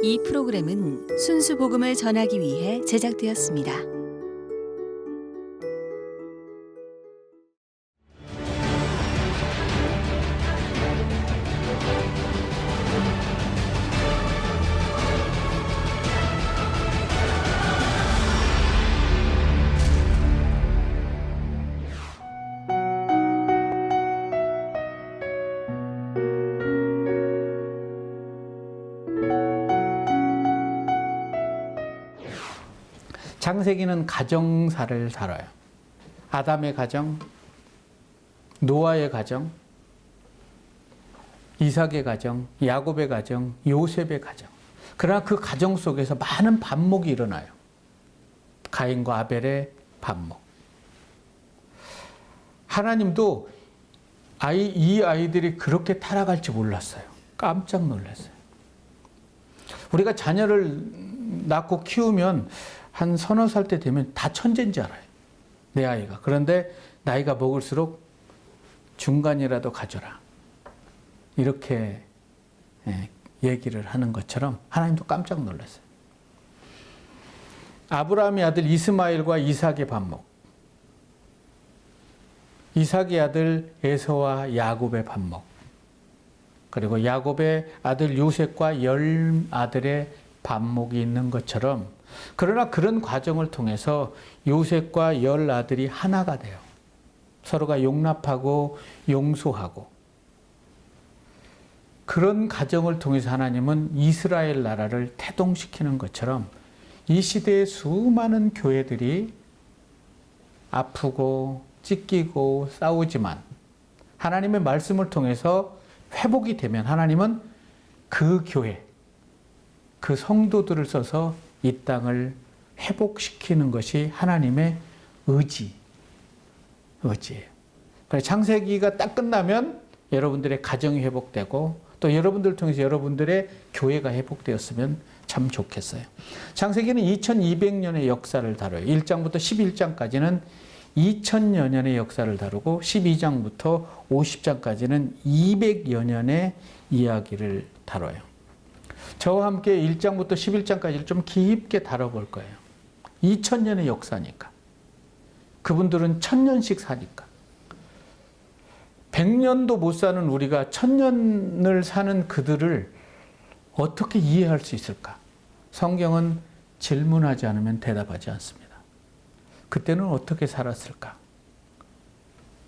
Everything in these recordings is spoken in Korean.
이 프로그램은 순수 복음을 전하기 위해 제작되었습니다. 창세기는 가정사를 다뤄요. 아담의 가정, 노아의 가정, 이삭의 가정, 야곱의 가정, 요셉의 가정. 그러나 그 가정 속에서 많은 반목이 일어나요. 가인과 아벨의 반목. 하나님도 이 아이들이 그렇게 타락할지 몰랐어요. 깜짝 놀랐어요. 우리가 자녀를 낳고 키우면 한 서너 살 때 되면 다 천재인 줄 알아요. 내 아이가. 그런데 나이가 먹을수록 중간이라도 가져라. 이렇게 얘기를 하는 것처럼 하나님도 깜짝 놀랐어요. 아브라함의 아들 이스마엘과 이삭의 반목. 이삭의 아들 에서와 야곱의 반목. 그리고 야곱의 아들 요셉과 열 아들의 반목이 있는 것처럼, 그러나 그런 과정을 통해서 요셉과 열 아들이 하나가 돼요. 서로가 용납하고 용서하고. 그런 과정을 통해서 하나님은 이스라엘 나라를 태동시키는 것처럼 이 시대의 수많은 교회들이 아프고 찢기고 싸우지만 하나님의 말씀을 통해서 회복이 되면 하나님은 그 교회, 그 성도들을 써서 이 땅을 회복시키는 것이 하나님의 의지예요. 그래서 창세기가 딱 끝나면 여러분들의 가정이 회복되고 또 여러분들을 통해서 여러분들의 교회가 회복되었으면 참 좋겠어요. 창세기는 2200년의 역사를 다뤄요. 1장부터 11장까지는 2000여 년의 역사를 다루고 12장부터 50장까지는 200여 년의 이야기를 다뤄요. 저와 함께 1장부터 11장까지를 좀 깊게 다뤄볼 거예요. 2000년의 역사니까. 그분들은 1000년씩 사니까. 100년도 못 사는 우리가 1000년을 사는 그들을 어떻게 이해할 수 있을까? 성경은 질문하지 않으면 대답하지 않습니다. 그때는 어떻게 살았을까?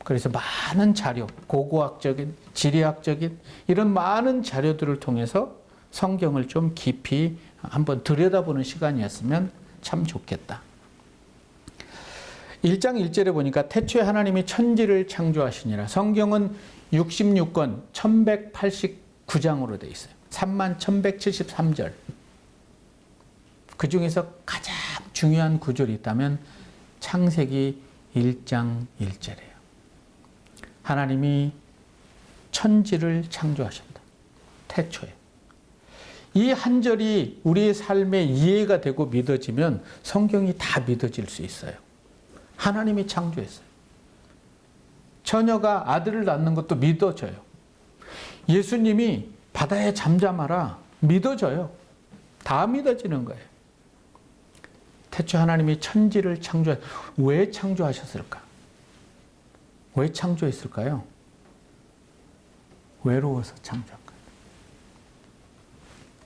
그래서 많은 자료, 고고학적인, 지리학적인 이런 많은 자료들을 통해서 성경을 좀 깊이 한번 들여다보는 시간이었으면 참 좋겠다. 1장 1절에 보니까 태초에 하나님이 천지를 창조하시니라. 성경은 66권 1189장으로 되어 있어요. 31,173절. 그 중에서 가장 중요한 구절이 있다면 창세기 1장 1절이에요. 하나님이 천지를 창조하신다. 태초에. 이 한 절이 우리의 삶에 이해가 되고 믿어지면 성경이 다 믿어질 수 있어요. 하나님이 창조했어요. 처녀가 아들을 낳는 것도 믿어져요. 예수님이 바다에 잠잠하라 믿어져요. 다 믿어지는 거예요. 태초 하나님이 천지를 왜 창조하셨을까? 왜 창조했을까요? 외로워서 창조한 거예요.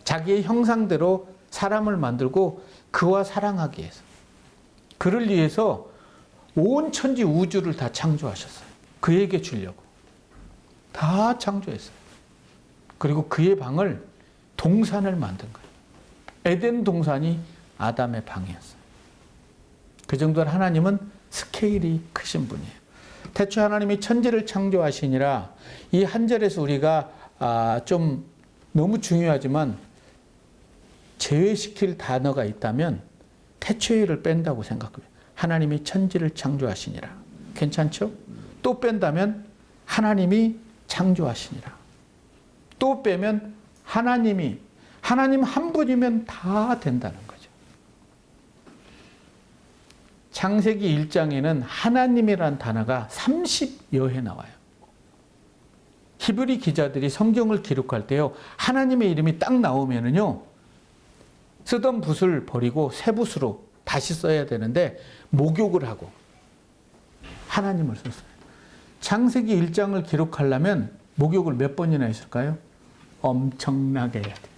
자기의 형상대로 사람을 만들고 그와 사랑하기 위해서, 그를 위해서 온 천지 우주를 다 창조하셨어요. 그에게 주려고 다 창조했어요. 그리고 그의 방을, 동산을 만든 거예요. 에덴 동산이 아담의 방이었어요. 그 정도로 하나님은 스케일이 크신 분이에요. 태초 하나님이 천지를 창조하시니라. 이 한 절에서 우리가 좀 너무 중요하지만 제외시킬 단어가 있다면 태초에를 뺀다고 생각해요. 하나님이 천지를 창조하시니라. 괜찮죠? 또 뺀다면 하나님이 창조하시니라. 또 빼면 하나님 한 분이면 다 된다는 거죠. 창세기 1장에는 하나님이라는 단어가 30여 회 나와요. 히브리 기자들이 성경을 기록할 때요, 하나님의 이름이 딱 나오면은요, 쓰던 붓을 버리고 새 붓으로 다시 써야 되는데 목욕을 하고 하나님을 썼어요. 창세기 1장을 기록하려면 목욕을 몇 번이나 했을까요? 엄청나게 해야 돼요.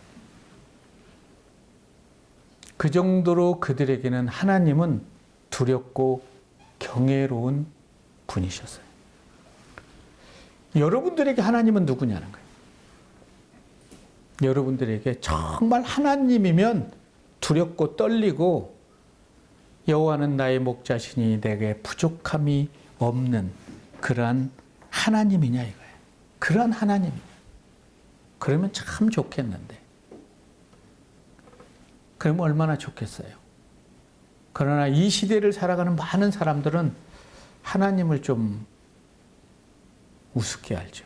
그 정도로 그들에게는 하나님은 두렵고 경외로운 분이셨어요. 여러분들에게 하나님은 누구냐는 거예요. 여러분들에게 정말 하나님이면 두렵고 떨리고 여호와는 나의 목자시니 내게 부족함이 없는 그러한 하나님이냐 이거예요. 그러한 하나님. 그러면 참 좋겠는데. 그러면 얼마나 좋겠어요. 그러나 이 시대를 살아가는 많은 사람들은 하나님을 좀 우습게 알죠.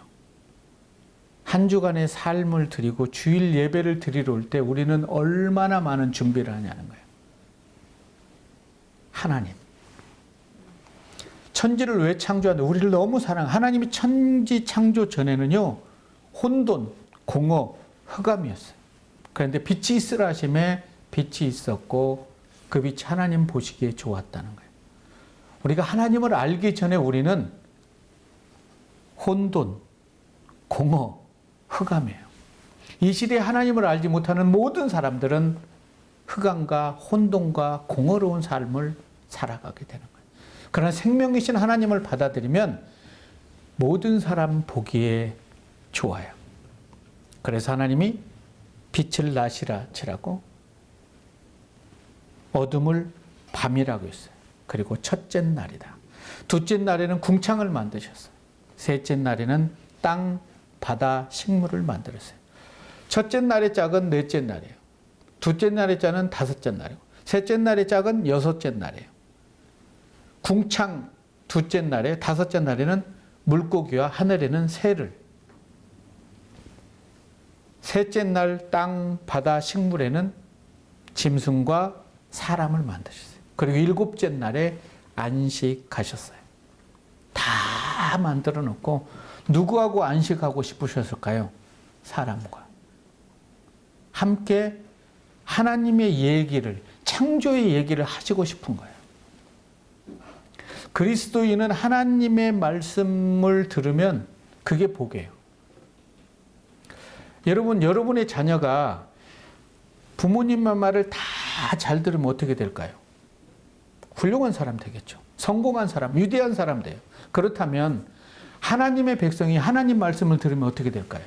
한 주간의 삶을 드리고 주일 예배를 드리러 올 때 우리는 얼마나 많은 준비를 하냐는 거예요. 하나님. 천지를 왜 창조하는데 우리를 너무 사랑해. 하나님이 천지 창조 전에는요. 혼돈, 공허, 흑암이었어요. 그런데 빛이 있으라 하심에 빛이 있었고 그 빛이 하나님 보시기에 좋았다는 거예요. 우리가 하나님을 알기 전에 우리는 혼돈, 공허, 흑암이에요. 이 시대에 하나님을 알지 못하는 모든 사람들은 흑암과 혼돈과 공허로운 삶을 살아가게 되는 거예요. 그러나 생명이신 하나님을 받아들이면 모든 사람 보기에 좋아요. 그래서 하나님이 빛을 낮이라 칠하고 어둠을 밤이라고 했어요. 그리고 첫째 날이다. 둘째 날에는 궁창을 만드셨어요. 셋째 날에는 땅, 바다, 식물을 만들었어요. 첫째 날의 짝은 넷째 날이에요. 둘째 날의 짝은 다섯째 날이고 셋째 날의 짝은 여섯째 날이에요. 궁창 둘째 날에 다섯째 날에는 물고기와 하늘에는 새를, 셋째 날 땅, 바다, 식물에는 짐승과 사람을 만드셨어요. 그리고 일곱째 날에 안식하셨어요. 다 만들어 놓고 누구하고 안식하고 싶으셨을까요? 사람과 함께 하나님의 얘기를, 창조의 얘기를 하시고 싶은 거예요. 그리스도인은 하나님의 말씀을 들으면 그게 복이에요. 여러분, 여러분의 자녀가 부모님의 말을 다 잘 들으면 어떻게 될까요? 훌륭한 사람 되겠죠. 성공한 사람, 위대한 사람 돼요. 그렇다면 하나님의 백성이 하나님 말씀을 들으면 어떻게 될까요?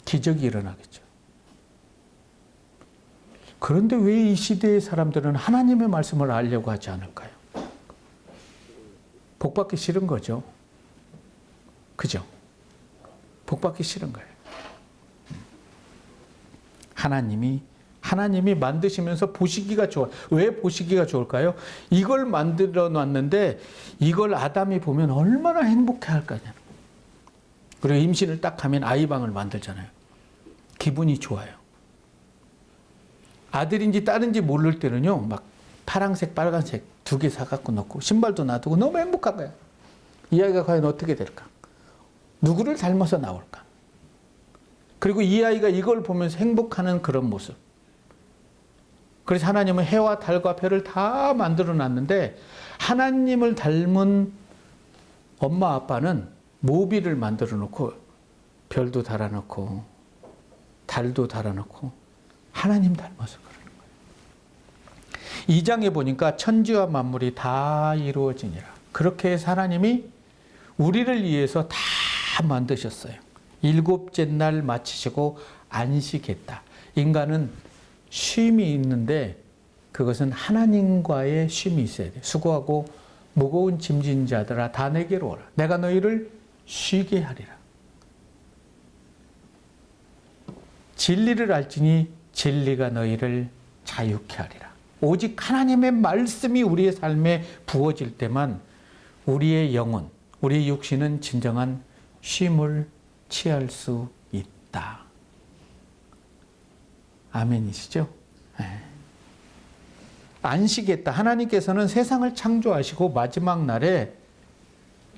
기적이 일어나겠죠. 그런데 왜 이 시대의 사람들은 하나님의 말씀을 알려고 하지 않을까요? 복받기 싫은 거죠. 그죠? 복받기 싫은 거예요. 하나님이 만드시면서 보시기가 좋아요. 왜 보시기가 좋을까요? 이걸 만들어 놨는데 이걸 아담이 보면 얼마나 행복해 할까요? 그리고 임신을 딱 하면 아이방을 만들잖아요. 기분이 좋아요. 아들인지 딸인지 모를 때는요, 막 파란색, 빨간색 두 개 사갖고 넣고 신발도 놔두고 너무 행복한 거예요. 이 아이가 과연 어떻게 될까? 누구를 닮아서 나올까? 그리고 이 아이가 이걸 보면서 행복하는 그런 모습. 그래서 하나님은 해와 달과 별을 다 만들어 놨는데 하나님을 닮은 엄마 아빠는 모비를 만들어 놓고 별도 달아놓고 달도 달아놓고 하나님 닮아서 그러는 거예요. 2장에 보니까 천지와 만물이 다 이루어지니라. 그렇게 해서 하나님이 우리를 위해서 다 만드셨어요. 일곱째 날 마치시고 안식했다. 인간은 쉼이 있는데 그것은 하나님과의 쉼이 있어야 돼요. 수고하고 무거운 짐진 자들아 다 내게로 오라. 내가 너희를 쉬게 하리라. 진리를 알지니 진리가 너희를 자유케 하리라. 오직 하나님의 말씀이 우리의 삶에 부어질 때만 우리의 영혼, 우리의 육신은 진정한 쉼을 취할 수 있다. 아멘이시죠? 네. 안식했다. 하나님께서는 세상을 창조하시고 마지막 날에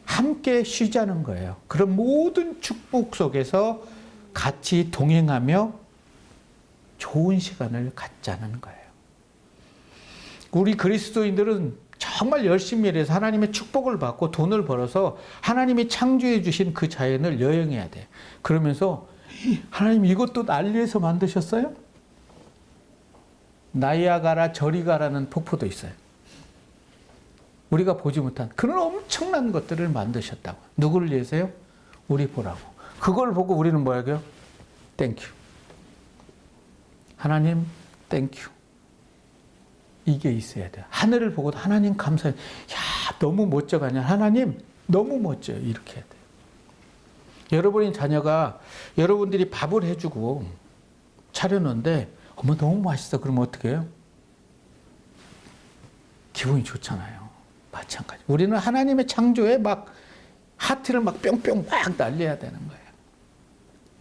함께 쉬자는 거예요. 그런 모든 축복 속에서 같이 동행하며 좋은 시간을 갖자는 거예요. 우리 그리스도인들은 정말 열심히 일해서 하나님의 축복을 받고 돈을 벌어서 하나님이 창조해 주신 그 자연을 여행해야 돼. 그러면서 하나님 이것도 날 위해서 만드셨어요? 나이아가라 저리 가라는 폭포도 있어요. 우리가 보지 못한 그런 엄청난 것들을 만드셨다고. 누구를 위해서요? 우리 보라고. 그걸 보고 우리는 뭐야? 땡큐. 하나님 땡큐. 이게 있어야 돼. 하늘을 보고도 하나님 감사해. 야, 너무 멋져가냐. 하나님 너무 멋져요. 이렇게 해야 돼. 여러분의 자녀가 여러분들이 밥을 해주고 차려놓는데 어머 너무 맛있어. 그러면 어떻게 해요? 기분이 좋잖아요. 마찬가지. 우리는 하나님의 창조에 막 하트를 막 뿅뿅 막 날려야 되는 거예요.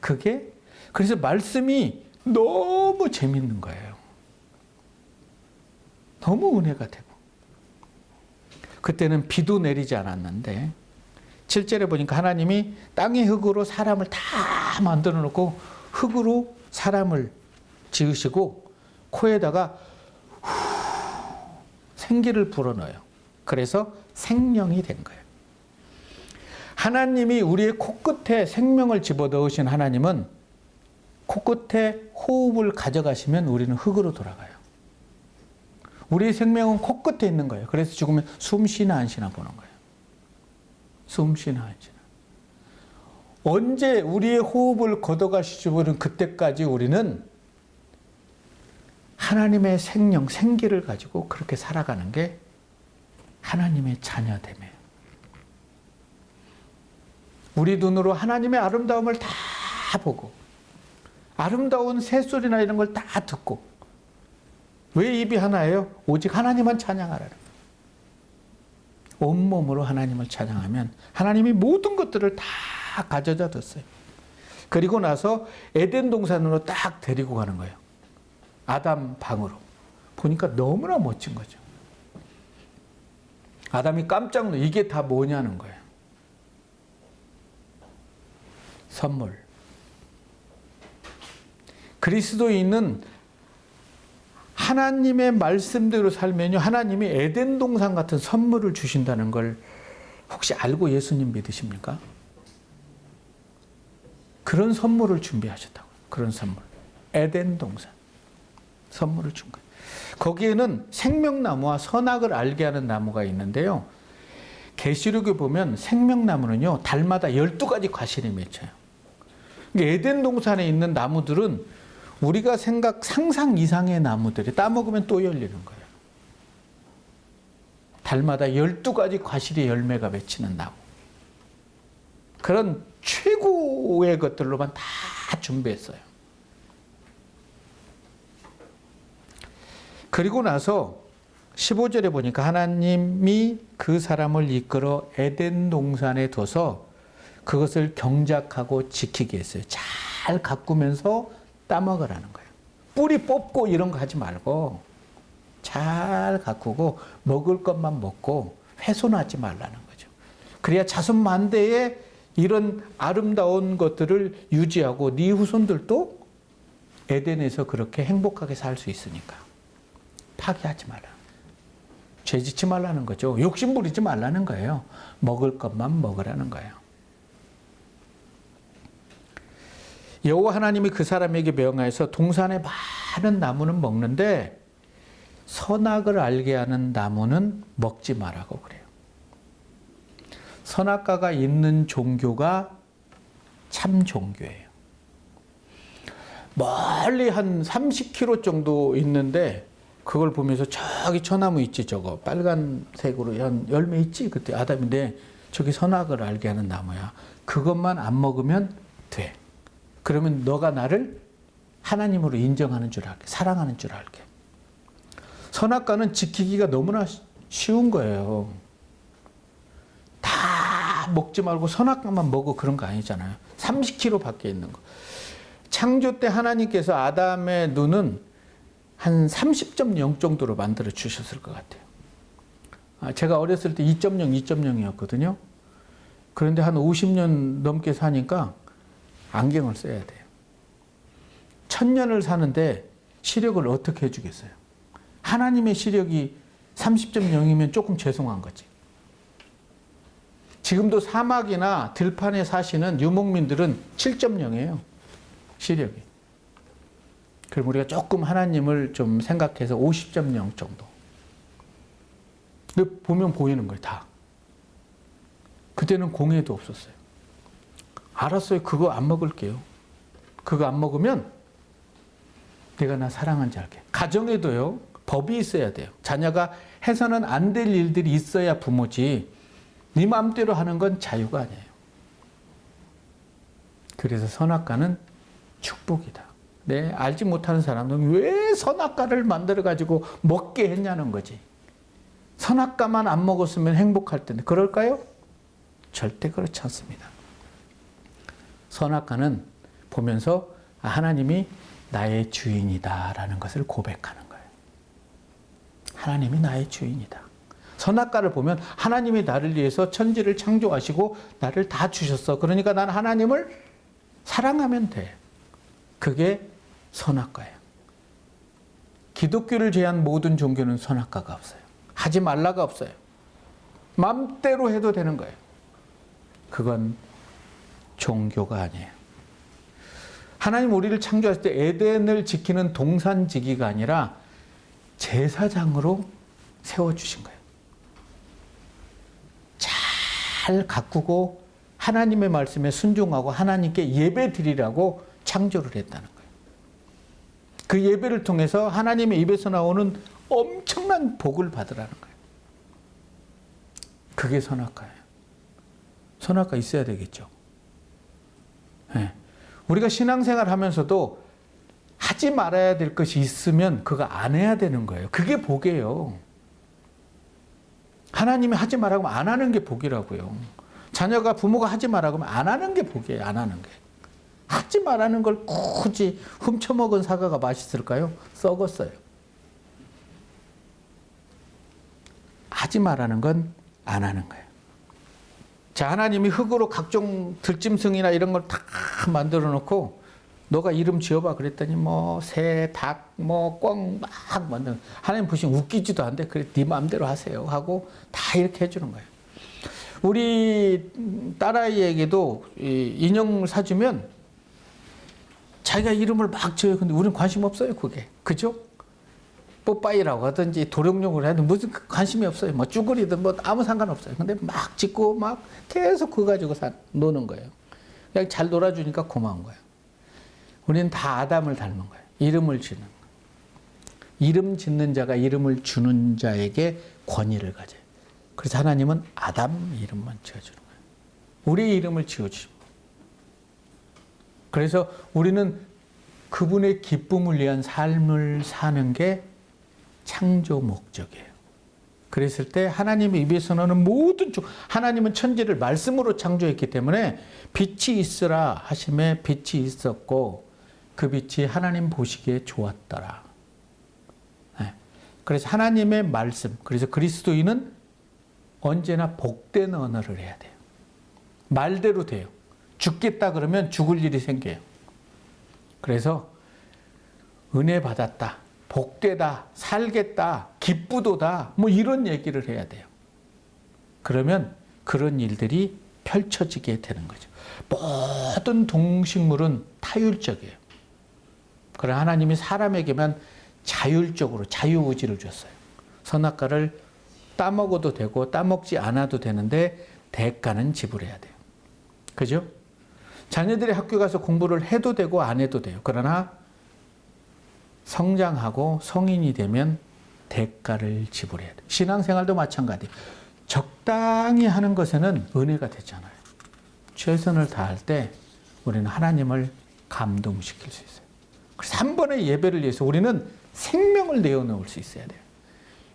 그게 그래서 말씀이 너무 재밌는 거예요. 너무 은혜가 되고. 그때는 비도 내리지 않았는데 7절에 보니까 하나님이 땅의 흙으로 사람을 다 만들어 놓고 흙으로 사람을 지으시고 코에다가 생기를 불어넣어요. 그래서 생명이 된 거예요. 하나님이 우리의 코끝에 생명을 집어넣으신 하나님은 코끝에 호흡을 가져가시면 우리는 흙으로 돌아가요. 우리의 생명은 코끝에 있는 거예요. 그래서 죽으면 숨 쉬나 안 쉬나 보는 거예요. 숨 쉬나 안 쉬나. 언제 우리의 호흡을 걷어가시는 그때까지 우리는 하나님의 생명, 생기를 가지고 그렇게 살아가는 게 하나님의 자녀됨이에요. 우리 눈으로 하나님의 아름다움을 다 보고 아름다운 새소리나 이런 걸 다 듣고 왜 입이 하나예요? 오직 하나님만 찬양하라는 거예요. 온몸으로 하나님을 찬양하면 하나님이 모든 것들을 다 가져다 뒀어요. 그리고 나서 에덴 동산으로 딱 데리고 가는 거예요. 아담 방으로. 보니까 너무나 멋진 거죠. 아담이 깜짝 놀라 이게 다 뭐냐는 거예요. 선물. 그리스도인은 하나님의 말씀대로 살면요, 하나님이 에덴 동산 같은 선물을 주신다는 걸 혹시 알고 예수님 믿으십니까? 그런 선물을 준비하셨다고. 그런 선물. 에덴 동산. 선물을 준 거예요. 거기에는 생명나무와 선악을 알게 하는 나무가 있는데요. 계시록에 보면 생명나무는요, 달마다 12가지 과실이 맺혀요. 에덴 동산에 있는 나무들은 우리가 상상 이상의 나무들이 따먹으면 또 열리는 거예요. 달마다 12가지 과실의 열매가 맺히는 나무. 그런 최고의 것들로만 다 준비했어요. 그리고 나서 15절에 보니까 하나님이 그 사람을 이끌어 에덴 동산에 둬서 그것을 경작하고 지키게 했어요. 잘 가꾸면서 따먹으라는 거예요. 뿌리 뽑고 이런 거 하지 말고 잘 가꾸고 먹을 것만 먹고 훼손하지 말라는 거죠. 그래야 자손 만대에 이런 아름다운 것들을 유지하고 네 후손들도 에덴에서 그렇게 행복하게 살 수 있으니까 파괴하지 말라. 죄짓지 말라는 거죠. 욕심 부리지 말라는 거예요. 먹을 것만 먹으라는 거예요. 여호와 하나님이 그 사람에게 명하여서 동산의 많은 나무는 먹는데 선악을 알게 하는 나무는 먹지 말라고 그래요. 선악과가 있는 종교가 참 종교예요. 멀리 한 30km 정도 있는데 그걸 보면서 저기 처나무 있지, 저거 빨간색으로 한 열매 있지, 그때 아담인데 저기 선악을 알게 하는 나무야. 그것만 안 먹으면 돼. 그러면 너가 나를 하나님으로 인정하는 줄 알게, 사랑하는 줄 알게. 선악과는 지키기가 너무나 쉬운 거예요. 다 먹지 말고 선악과만 먹어 그런 거 아니잖아요. 30km 밖에 있는 거. 창조 때 하나님께서 아담의 눈은 한 30.0 정도로 만들어 주셨을 것 같아요. 제가 어렸을 때 2.0, 2.0이었거든요. 그런데 한 50년 넘게 사니까 안경을 써야 돼요. 1000년을 사는데 시력을 어떻게 해주겠어요? 하나님의 시력이 30.0이면 조금 죄송한 거지. 지금도 사막이나 들판에 사시는 유목민들은 7.0이에요. 시력이. 그럼 우리가 조금 하나님을 좀 생각해서 50.0 정도. 근데 보면 보이는 거예요, 다. 그때는 공해도 없었어요. 알았어요. 그거 안 먹을게요. 그거 안 먹으면 내가 나 사랑한지 알게. 가정에도요, 법이 있어야 돼요. 자녀가 해서는 안 될 일들이 있어야 부모지. 네 마음대로 하는 건 자유가 아니에요. 그래서 선악과는 축복이다. 네, 알지 못하는 사람은 왜 선악과를 만들어가지고 먹게 했냐는 거지. 선악과만 안 먹었으면 행복할 텐데 그럴까요? 절대 그렇지 않습니다. 선악과는 보면서 하나님이 나의 주인이다라는 것을 고백하는 거예요. 하나님이 나의 주인이다. 선악과를 보면 하나님이 나를 위해서 천지를 창조하시고 나를 다 주셨어. 그러니까 난 하나님을 사랑하면 돼. 그게 선악과예요. 기독교를 제한 모든 종교는 선악과가 없어요. 하지 말라가 없어요. 마음대로 해도 되는 거예요. 그건 종교가 아니에요. 하나님 우리를 창조하실 때 에덴을 지키는 동산지기가 아니라 제사장으로 세워주신 거예요. 잘 가꾸고 하나님의 말씀에 순종하고 하나님께 예배 드리라고 창조를 했다는 거예요. 그 예배를 통해서 하나님의 입에서 나오는 엄청난 복을 받으라는 거예요. 그게 선악과예요. 선악과 있어야 되겠죠. 네. 우리가 신앙생활 하면서도 하지 말아야 될 것이 있으면 그거 안 해야 되는 거예요. 그게 복이에요. 하나님이 하지 말라고 하면 안 하는 게 복이라고요. 자녀가 부모가 하지 말라고 하면 안 하는 게 복이에요. 안 하는 게. 하지 말라는 걸 굳이 훔쳐먹은 사과가 맛있을까요? 썩었어요. 하지 말라는 건 안 하는 거예요. 자, 하나님이 흙으로 각종 들짐승이나 이런 걸 다 만들어 놓고 너가 이름 지어봐 그랬더니 뭐 새, 닭, 뭐 꿩 막 만든. 하나님 보시면 웃기지도 않는데 그래 네 마음대로 하세요 하고 다 이렇게 해주는 거예요. 우리 딸아이에게도 인형을 사주면 자기가 이름을 막 지어요. 근데 우리는 관심 없어요 그게. 그죠? 뽀빠이라고 하든지 도룡뇽을 해도 무슨 관심이 없어요. 뭐 쭈구리든 뭐 아무 상관없어요. 근데 막 짓고 막 계속 그거 가지고 노는 거예요. 그냥 잘 놀아주니까 고마운 거예요. 우리는 다 아담을 닮은 거예요. 이름을 짓는 거예요. 이름 짓는 자가 이름을 주는 자에게 권위를 가져요. 그래서 하나님은 아담 이름만 지어주는 거예요. 우리 이름을 지어주시고. 그래서 우리는 그분의 기쁨을 위한 삶을 사는 게 창조 목적이에요. 그랬을 때 하나님의 입에서 나오는 모든 하나님은 천지를 말씀으로 창조했기 때문에 빛이 있으라 하심에 빛이 있었고 그 빛이 하나님 보시기에 좋았더라. 네. 그래서 하나님의 말씀, 그래서 그리스도인은 언제나 복된 언어를 해야 돼요. 말대로 돼요. 죽겠다 그러면 죽을 일이 생겨요. 그래서 은혜 받았다, 복되다, 살겠다, 기쁘도다 뭐 이런 얘기를 해야 돼요. 그러면 그런 일들이 펼쳐지게 되는 거죠. 모든 동식물은 타율적이에요. 그러나 하나님이 사람에게만 자율적으로 자유의지를 줬어요. 선악과를 따먹어도 되고 따먹지 않아도 되는데 대가는 지불해야 돼요. 그죠? 자녀들이 학교 가서 공부를 해도 되고 안 해도 돼요. 그러나 성장하고 성인이 되면 대가를 지불해야 돼요. 신앙생활도 마찬가지예요. 적당히 하는 것에는 은혜가 되잖아요. 최선을 다할 때 우리는 하나님을 감동시킬 수 있어요. 그래서 한 번의 예배를 위해서 우리는 생명을 내어놓을 수 있어야 돼요.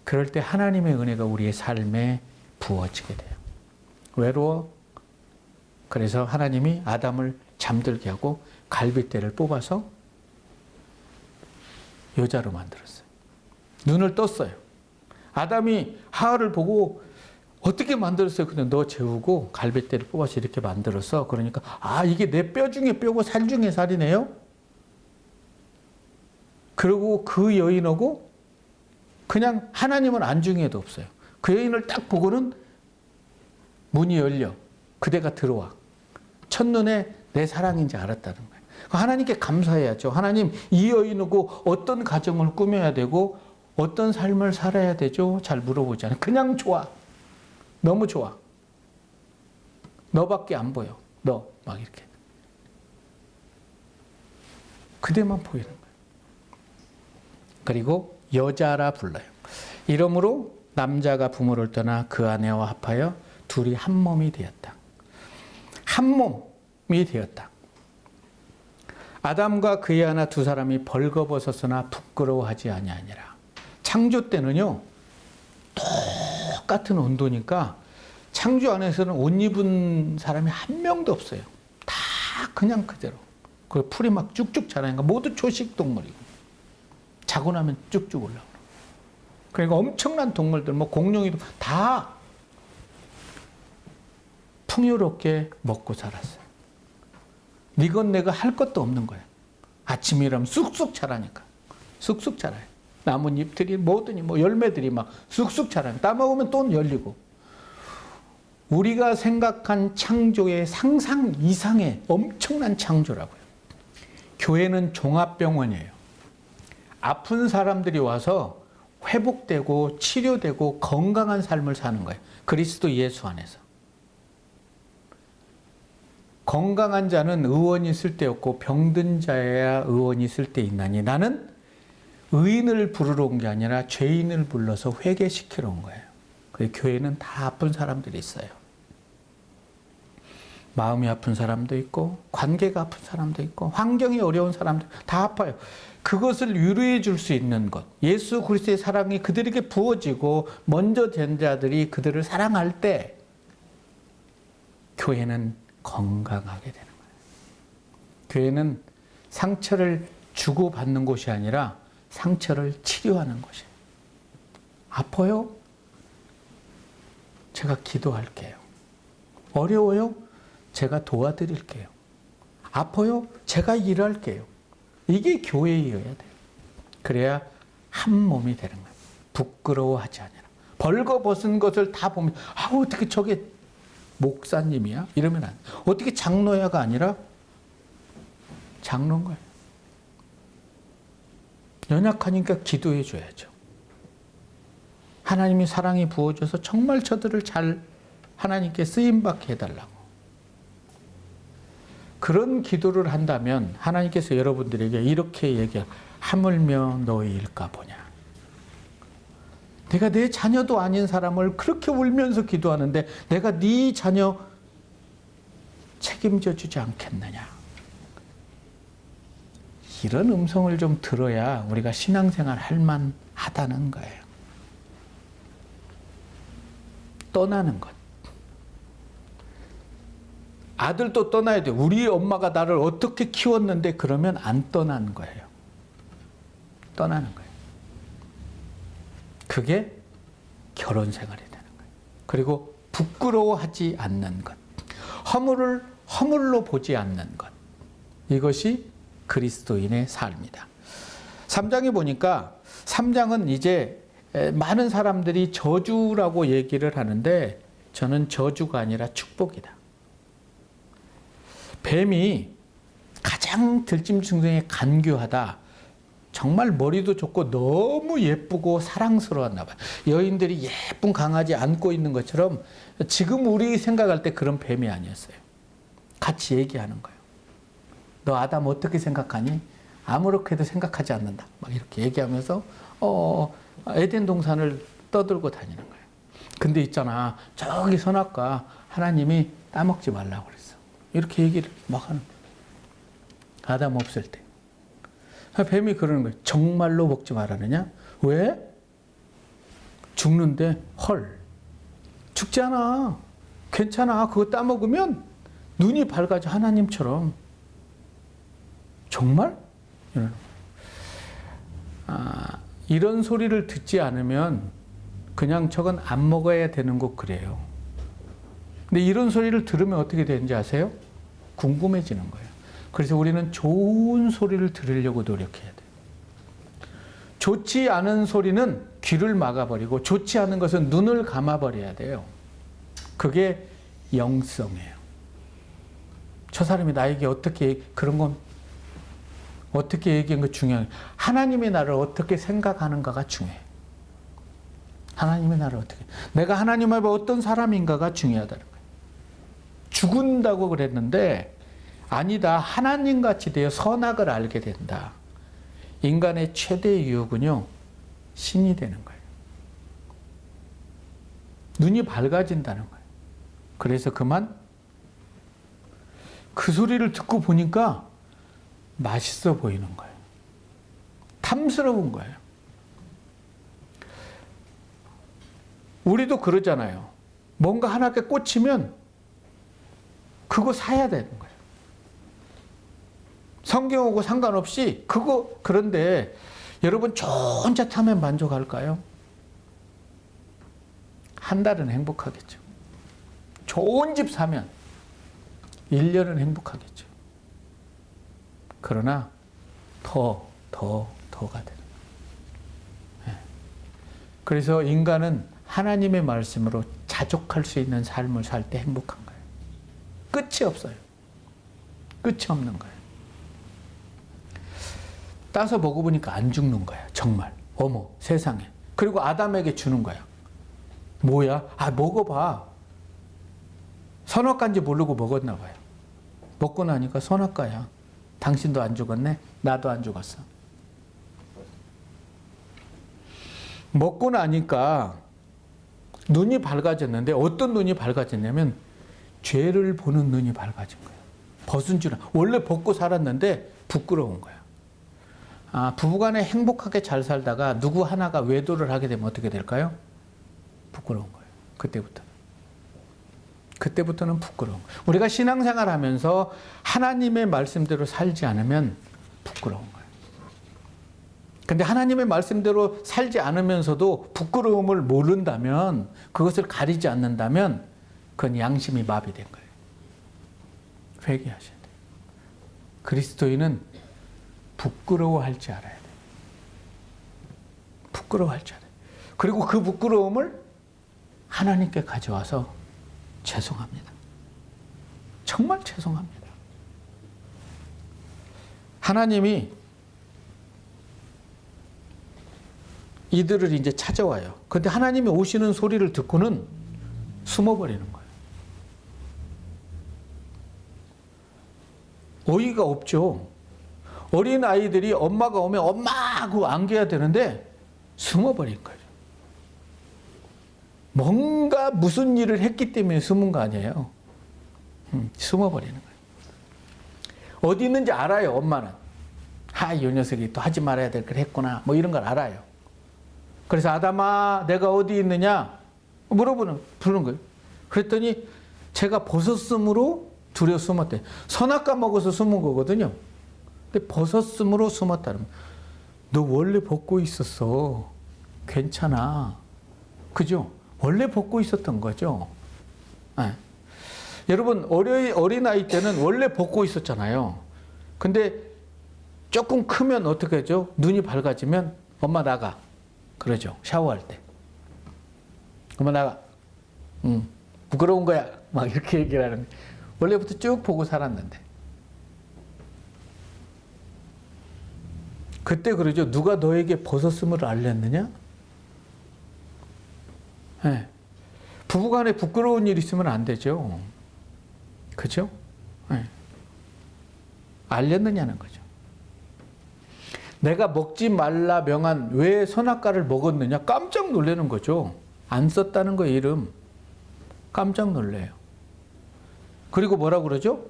그럴 때 하나님의 은혜가 우리의 삶에 부어지게 돼요. 외로워? 그래서 하나님이 아담을 잠들게 하고 갈빗대를 뽑아서 여자로 만들었어요. 눈을 떴어요. 아담이 하와를 보고 어떻게 만들었어요? 근데 너 재우고 갈빗대를 뽑아서 이렇게 만들었어. 그러니까 아 이게 내 뼈 중에 뼈고 살 중에 살이네요? 그리고 그 여인하고 그냥 하나님은 안중에도 없어요. 그 여인을 딱 보고는 문이 열려. 그대가 들어와. 첫눈에 내 사랑인지 알았다는 거예요. 하나님께 감사해야죠. 하나님, 이 여인하고 어떤 가정을 꾸며야 되고 어떤 삶을 살아야 되죠? 잘 물어보지 않아요. 그냥 좋아. 너무 좋아. 너밖에 안 보여. 너. 막 이렇게. 그대만 보이는 거예요. 그리고 여자라 불러요. 이러므로 남자가 부모를 떠나 그 아내와 합하여 둘이 한 몸이 되었다. 한 몸이 되었다. 아담과 그의 아내 두 사람이 벌거벗었으나 부끄러워하지 아니하니라. 창조 때는요, 똑같은 온도니까 창조 안에서는 옷 입은 사람이 한 명도 없어요. 다 그냥 그대로. 그 풀이 막 쭉쭉 자라니까 모두 초식 동물이고 자고 나면 쭉쭉 올라오고. 그러니까 엄청난 동물들, 뭐 공룡이도 다 풍요롭게 먹고 살았어요. 니건 내가 할 것도 없는 거예요. 아침에 일하면 쑥쑥 자라니까. 쑥쑥 자라요. 나뭇잎들이 뭐더니 뭐 열매들이 막 쑥쑥 자라요. 따먹으면 또 열리고. 우리가 생각한 창조의 상상 이상의 엄청난 창조라고요. 교회는 종합병원이에요. 아픈 사람들이 와서 회복되고 치료되고 건강한 삶을 사는 거예요. 그리스도 예수 안에서. 건강한 자는 의원이 있을 때 없고 병든 자야 의원이 있을 때 있나니 나는 의인을 부르러 온 게 아니라 죄인을 불러서 회개시키러 온 거예요. 그래서 교회는 다 아픈 사람들이 있어요. 마음이 아픈 사람도 있고 관계가 아픈 사람도 있고 환경이 어려운 사람도 다 아파요. 그것을 위로해 줄 수 있는 것, 예수 그리스도의 사랑이 그들에게 부어지고 먼저 된 자들이 그들을 사랑할 때 교회는 건강하게 되는 거예요. 교회는 상처를 주고받는 곳이 아니라 상처를 치료하는 곳이에요. 아파요? 제가 기도할게요. 어려워요? 제가 도와드릴게요. 아파요? 제가 일할게요. 이게 교회여야 돼요. 그래야 한 몸이 되는 거예요. 부끄러워하지 아니라. 벌거벗은 것을 다 보면 어떻게 저게 목사님이야? 이러면 안 돼. 어떻게 장로야가 아니라 장로인 거예요. 연약하니까 기도해 줘야죠. 하나님이 사랑이 부어줘서 정말 저들을 잘 하나님께 쓰임받게 해달라고. 그런 기도를 한다면 하나님께서 여러분들에게 이렇게 얘기해요. 하물며 너희일까 보냐. 내가 내 자녀도 아닌 사람을 그렇게 울면서 기도하는데 내가 네 자녀 책임져 주지 않겠느냐. 이런 음성을 좀 들어야 우리가 신앙생활 할 만하다는 거예요. 떠나는 것. 아들도 떠나야 돼. 우리 엄마가 나를 어떻게 키웠는데 그러면 안 떠나는 거예요. 떠나는 거예요. 그게 결혼 생활이 되는 거예요. 그리고 부끄러워하지 않는 것. 허물을 허물로 보지 않는 것. 이것이 그리스도인의 삶이다. 3장에 보니까 3장은 이제 많은 사람들이 저주라고 얘기를 하는데 저는 저주가 아니라 축복이다. 뱀이 가장 들짐승 중에 간교하다. 정말 머리도 좋고 너무 예쁘고 사랑스러웠나 봐요. 여인들이 예쁜 강아지 안고 있는 것처럼 지금 우리 생각할 때 그런 뱀이 아니었어요. 같이 얘기하는 거예요. 너 아담 어떻게 생각하니? 아무렇게도 생각하지 않는다. 막 이렇게 얘기하면서 에덴 동산을 떠들고 다니는 거예요. 근데 있잖아, 저기 선악과 하나님이 따먹지 말라고 그랬어. 이렇게 얘기를 막 하는 거예요. 아담 없을 때. 뱀이 그러는 거예요. 정말로 먹지 말라느냐? 왜? 죽는데 헐. 죽지 않아. 괜찮아. 그거 따먹으면 눈이 밝아져 하나님처럼. 정말? 이런 소리를 듣지 않으면 그냥 저건 안 먹어야 되는 거 그래요. 근데 이런 소리를 들으면 어떻게 되는지 아세요? 궁금해지는 거예요. 그래서 우리는 좋은 소리를 들으려고 노력해야 돼요. 좋지 않은 소리는 귀를 막아버리고 좋지 않은 것은 눈을 감아버려야 돼요. 그게 영성이에요. 저 사람이 나에게 어떻게 그런 건 어떻게 얘기한 거 중요해요. 하나님이 나를 어떻게 생각하는가가 중요해요. 하나님이 나를 어떻게 내가 하나님 앞에 어떤 사람인가가 중요하다는 거예요. 죽은다고 그랬는데 아니다. 하나님같이 되어 선악을 알게 된다. 인간의 최대 유혹은요. 신이 되는 거예요. 눈이 밝아진다는 거예요. 그래서 그만 그 소리를 듣고 보니까 맛있어 보이는 거예요. 탐스러운 거예요. 우리도 그러잖아요. 뭔가 하나께 꽂히면 그거 사야 되는 거예요. 성경하고 상관없이 그거 그런데 여러분 좋은 차 타면 만족할까요? 한 달은 행복하겠죠. 좋은 집 사면 1년은 행복하겠죠. 그러나 더가 되는 거예요. 그래서 인간은 하나님의 말씀으로 자족할 수 있는 삶을 살 때 행복한 거예요. 끝이 없어요. 끝이 없는 거예요. 따서 먹어보니까 안 죽는 거야. 정말. 어머 세상에. 그리고 아담에게 주는 거야. 뭐야? 먹어봐. 선악과인지 모르고 먹었나 봐요. 먹고 나니까 선악과야. 당신도 안 죽었네? 나도 안 죽었어. 먹고 나니까 눈이 밝아졌는데 어떤 눈이 밝아졌냐면 죄를 보는 눈이 밝아진 거예요. 벗은 줄 원래 벗고 살았는데 부끄러운 거야. 부부간에 행복하게 잘 살다가 누구 하나가 외도를 하게 되면 어떻게 될까요? 부끄러운 거예요. 그때부터는 부끄러운 거예요. 우리가 신앙생활 하면서 하나님의 말씀대로 살지 않으면 부끄러운 거예요. 근데 하나님의 말씀대로 살지 않으면서도 부끄러움을 모른다면, 그것을 가리지 않는다면 그건 양심이 마비된 거예요. 회개하셔야 돼요. 그리스도인은 부끄러워할 줄 알아야 돼요. 부끄러워할 줄 알아요. 그리고 그 부끄러움을 하나님께 가져와서 죄송합니다. 정말 죄송합니다. 하나님이 이들을 이제 찾아와요. 근데 하나님이 오시는 소리를 듣고는 숨어버리는 거예요. 어이가 없죠. 어린 아이들이 엄마가 오면 엄마 하고 안겨야 되는데 숨어버린 거예요. 뭔가 무슨 일을 했기 때문에 숨은 거 아니에요. 숨어버리는 거예요. 어디 있는지 알아요, 엄마는. 이 녀석이 또 하지 말아야 될 걸 했구나. 뭐 이런 걸 알아요. 그래서 아담아, 내가 어디 있느냐? 부르는 거예요. 그랬더니 제가 벗었으므로 두려워 숨었대. 선악과 먹어서 숨은 거거든요. 근데 벗었으므로 숨었다는. 너 원래 벗고 있었어. 괜찮아. 그죠? 원래 벗고 있었던 거죠. 네. 여러분 어린아이 때는 원래 벗고 있었잖아요. 근데 조금 크면 어떻게 하죠? 눈이 밝아지면 엄마 나가. 그러죠. 샤워할 때. 엄마 나가. 부끄러운 거야. 막 이렇게 얘기를 하는. 원래부터 쭉 보고 살았는데. 그때 그러죠. 누가 너에게 벗었음을 알렸느냐? 네. 부부간에 부끄러운 일 있으면 안 되죠. 그죠? 네. 알렸느냐는 거죠. 내가 먹지 말라 명한 왜 선악과를 먹었느냐? 깜짝 놀라는 거죠. 안 썼다는 거예요, 이름. 깜짝 놀래요. 그리고 뭐라고 그러죠?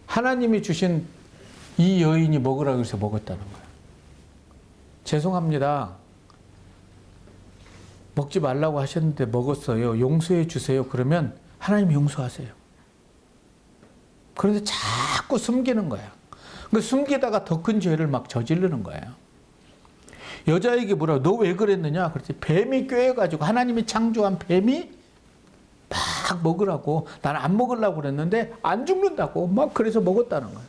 하나님이 주신 이 여인이 먹으라고 해서 먹었다는 거예요. 죄송합니다. 먹지 말라고 하셨는데 먹었어요. 용서해 주세요. 그러면 하나님 용서하세요. 그런데 자꾸 숨기는 거야. 숨기다가 더 큰 죄를 막 저지르는 거예요. 여자에게 뭐라고, 너 왜 그랬느냐? 그랬더니 뱀이 꿰어가지고 하나님이 창조한 뱀이 막 먹으라고, 나는 안 먹으려고 그랬는데 안 죽는다고 막 그래서 먹었다는 거예요.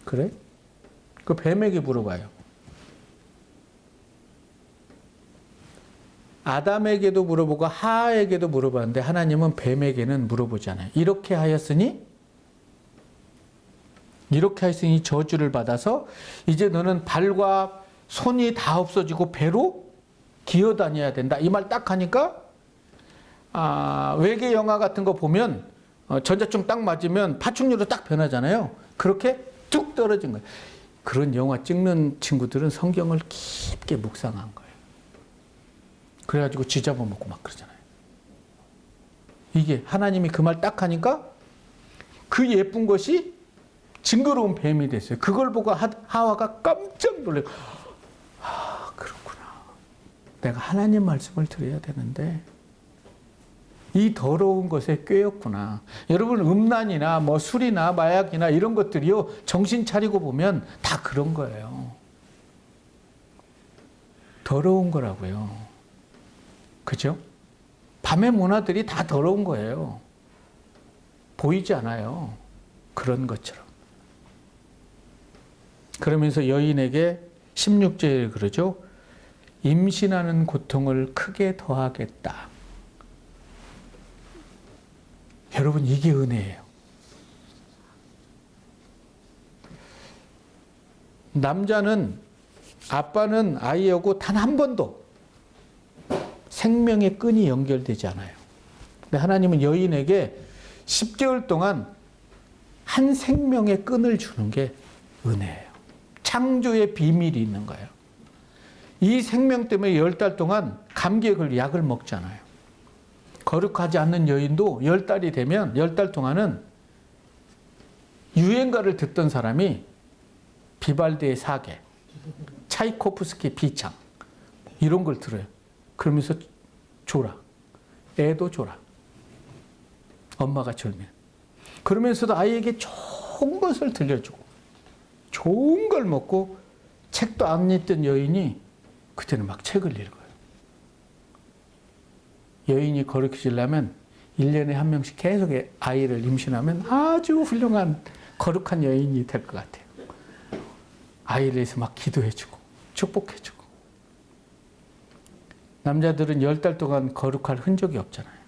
그래? 그 뱀에게 물어봐요. 아담에게도 물어보고 하와에게도 물어봤는데 하나님은 뱀에게는 물어보잖아요. 이렇게 하였으니 저주를 받아서 이제 너는 발과 손이 다 없어지고 배로 기어다녀야 된다. 이 말 딱 하니까 외계 영화 같은 거 보면 전자총 딱 맞으면 파충류로 딱 변하잖아요. 그렇게 뚝 떨어진 거예요. 그런 영화 찍는 친구들은 성경을 깊게 묵상한 거예요. 그래가지고 쥐잡아먹고 막 그러잖아요. 이게 하나님이 그 말 딱 하니까 그 예쁜 것이 징그러운 뱀이 됐어요. 그걸 보고 하와가 깜짝 놀래고 그렇구나. 내가 하나님 말씀을 드려야 되는데 이 더러운 것에 꿰었구나. 여러분 음란이나 뭐 술이나 마약이나 이런 것들이요. 정신 차리고 보면 다 그런 거예요. 더러운 거라고요. 그죠? 밤의 문화들이 다 더러운 거예요. 보이지 않아요. 그런 것처럼. 그러면서 여인에게 16절에 그러죠. 임신하는 고통을 크게 더하겠다. 여러분 이게 은혜예요. 남자는 아빠는 아이하고 단 한 번도 생명의 끈이 연결되지 않아요. 근데 하나님은 여인에게 10개월 동안 한 생명의 끈을 주는 게 은혜예요. 창조의 비밀이 있는 거예요. 이 생명 때문에 10달 동안 감기에 걸려 약을 먹잖아요. 거룩하지 않는 여인도 10달이 되면 10달 동안은 유행가를 듣던 사람이 비발디의 사계, 차이코프스키 비창 이런 걸 들어요. 그러면서 졸아. 애도 졸아. 엄마가 졸면. 그러면서도 아이에게 좋은 것을 들려주고 좋은 걸 먹고 책도 안 읽던 여인이 그때는 막 책을 읽어요. 여인이 거룩해지려면 1년에 한 명씩 계속 아이를 임신하면 아주 훌륭한 거룩한 여인이 될 것 같아요. 아이를 위해서 막 기도해주고 축복해주고. 남자들은 10달 동안 거룩할 흔적이 없잖아요.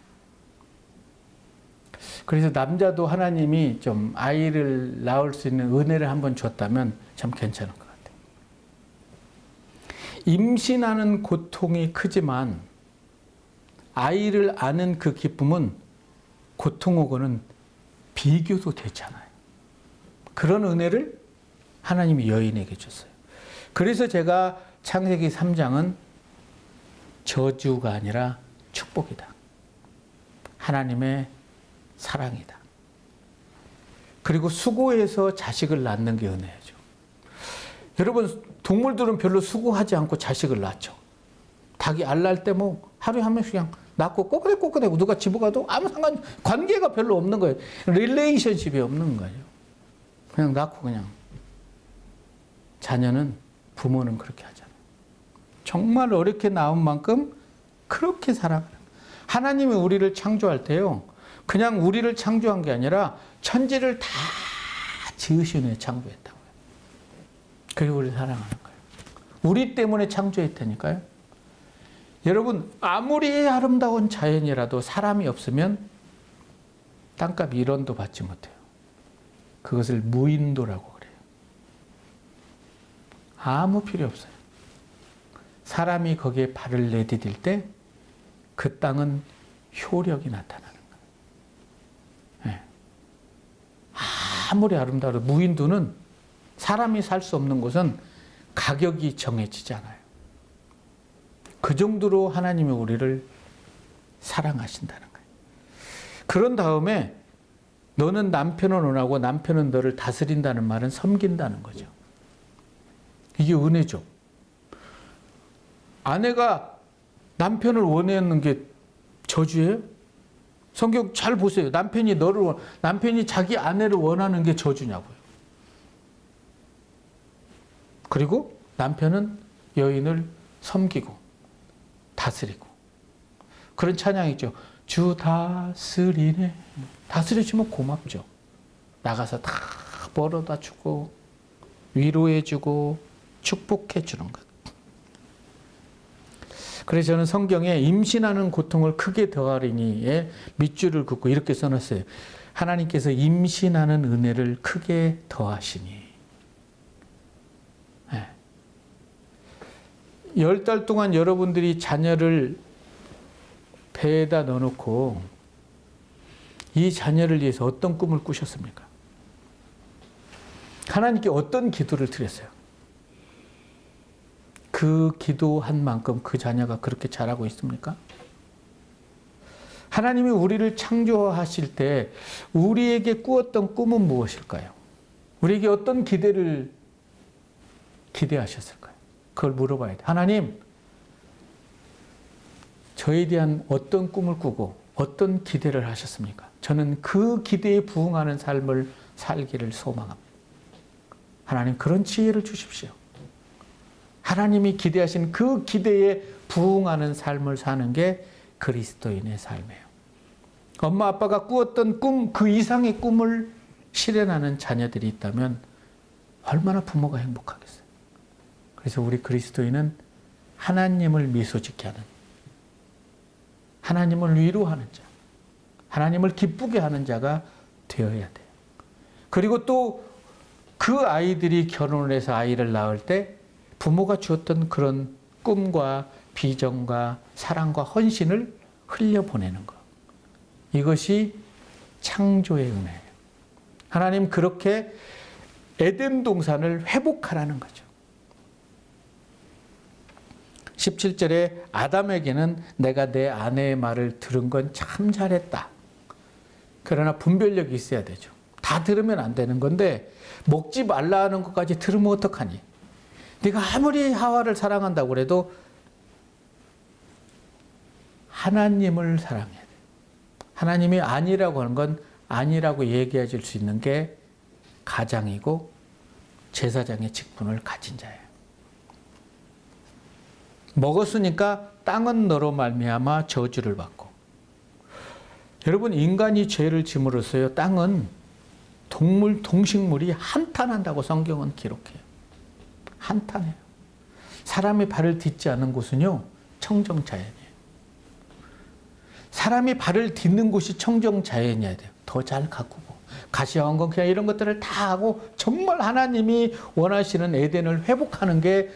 그래서 남자도 하나님이 좀 아이를 낳을 수 있는 은혜를 한번 줬다면 참 괜찮을 것 같아요. 임신하는 고통이 크지만 아이를 아는 그 기쁨은 고통하고는 비교도 되지 않아요. 그런 은혜를 하나님이 여인에게 줬어요. 그래서 제가 창세기 3장은 저주가 아니라 축복이다. 하나님의 사랑이다. 그리고 수고해서 자식을 낳는 게 은혜죠. 여러분 동물들은 별로 수고하지 않고 자식을 낳죠. 닭이 알 낳을 때 뭐 하루에 한 명씩 그냥 낳고 꼬끄대꼬끄대고 누가 집어가도 아무 관계가 별로 없는 거예요. 릴레이션십이 없는 거예요. 그냥 낳고 그냥. 자녀는 부모는 그렇게 하잖아요. 정말 어렵게 낳은 만큼 그렇게 사랑하는 거예요. 하나님이 우리를 창조할 때요. 그냥 우리를 창조한 게 아니라 천지를 다 지으신 후에 창조했다고요. 그리고 우리를 사랑하는 거예요. 우리 때문에 창조했다니까요. 여러분 아무리 아름다운 자연이라도 사람이 없으면 땅값 1원도 받지 못해요. 그것을 무인도라고 그래요. 아무 필요 없어요. 사람이 거기에 발을 내디딜 때 그 땅은 효력이 나타나는 거예요. 네. 아무리 아름다워도 무인도는 사람이 살 수 없는 곳은 가격이 정해지지 않아요. 그 정도로 하나님이 우리를 사랑하신다는 거예요. 그런 다음에 너는 남편을 원하고 남편은 너를 다스린다는 말은 섬긴다는 거죠. 이게 은혜죠. 아내가 남편을 원하는 게 저주예요? 성경 잘 보세요. 남편이 자기 아내를 원하는 게 저주냐고요. 그리고 남편은 여인을 섬기고 다스리고. 그런 찬양이 있죠. 주 다스리네. 다스려주면 고맙죠. 나가서 다 벌어다 주고 위로해 주고 축복해 주는 것. 그래서 저는 성경에 임신하는 고통을 크게 더하리니에 밑줄을 긋고 이렇게 써놨어요. 하나님께서 임신하는 은혜를 크게 더하시니. 10달 동안 여러분들이 자녀를 배에다 넣어놓고 이 자녀를 위해서 어떤 꿈을 꾸셨습니까? 하나님께 어떤 기도를 드렸어요? 그 기도한 만큼 그 자녀가 그렇게 자라고 있습니까? 하나님이 우리를 창조하실 때 우리에게 꾸었던 꿈은 무엇일까요? 우리에게 어떤 기대를 기대하셨을까요? 그걸 물어봐야 돼. 하나님, 저에 대한 어떤 꿈을 꾸고 어떤 기대를 하셨습니까? 저는 그 기대에 부응하는 삶을 살기를 소망합니다. 하나님, 그런 지혜를 주십시오. 하나님이 기대하신 그 기대에 부응하는 삶을 사는 게 그리스도인의 삶이에요. 엄마 아빠가 꾸었던 꿈, 그 이상의 꿈을 실현하는 자녀들이 있다면 얼마나 부모가 행복하겠어요. 그래서 우리 그리스도인은 하나님을 미소짓게 하는, 하나님을 위로하는 자, 하나님을 기쁘게 하는 자가 되어야 돼요. 그리고 또 그 아이들이 결혼을 해서 아이를 낳을 때 부모가 주었던 그런 꿈과 비전과 사랑과 헌신을 흘려보내는 것. 이것이 창조의 은혜예요. 하나님 그렇게 에덴 동산을 회복하라는 거죠. 17절에 아담에게는 내가 내 아내의 말을 들은 건 참 잘했다. 그러나 분별력이 있어야 되죠. 다 들으면 안 되는 건데 먹지 말라 하는 것까지 들으면 어떡하니? 네가 아무리 하와를 사랑한다고 그래도 하나님을 사랑해야 돼. 하나님이 아니라고 하는 건 아니라고 얘기해 줄 수 있는 게 가장이고 제사장의 직분을 가진 자예요. 먹었으니까 땅은 너로 말미암아 저주를 받고. 여러분, 인간이 죄를 짐으로써요, 땅은 동식물이 한탄한다고 성경은 기록해요. 한탄해요. 사람의 발을 딛지 않는 곳은요, 청정자연이에요. 사람이 발을 딛는 곳이 청정자연이어야 돼요. 더 잘 가꾸고 가시왕건 그냥 이런 것들을 다 하고 정말 하나님이 원하시는 에덴을 회복하는 게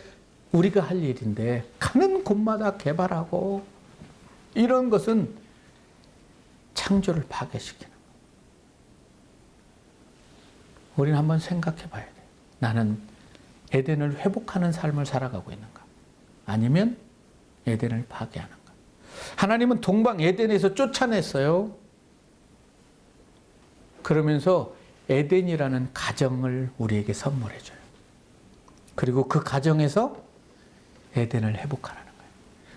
우리가 할 일인데, 가는 곳마다 개발하고 이런 것은 창조를 파괴시키는 거예요. 우리는 한번 생각해 봐야 돼요. 나는 에덴을 회복하는 삶을 살아가고 있는가? 아니면 에덴을 파괴하는가? 하나님은 동방 에덴에서 쫓아냈어요. 그러면서 에덴이라는 가정을 우리에게 선물해 줘요. 그리고 그 가정에서 에덴을 회복하라는 거예요.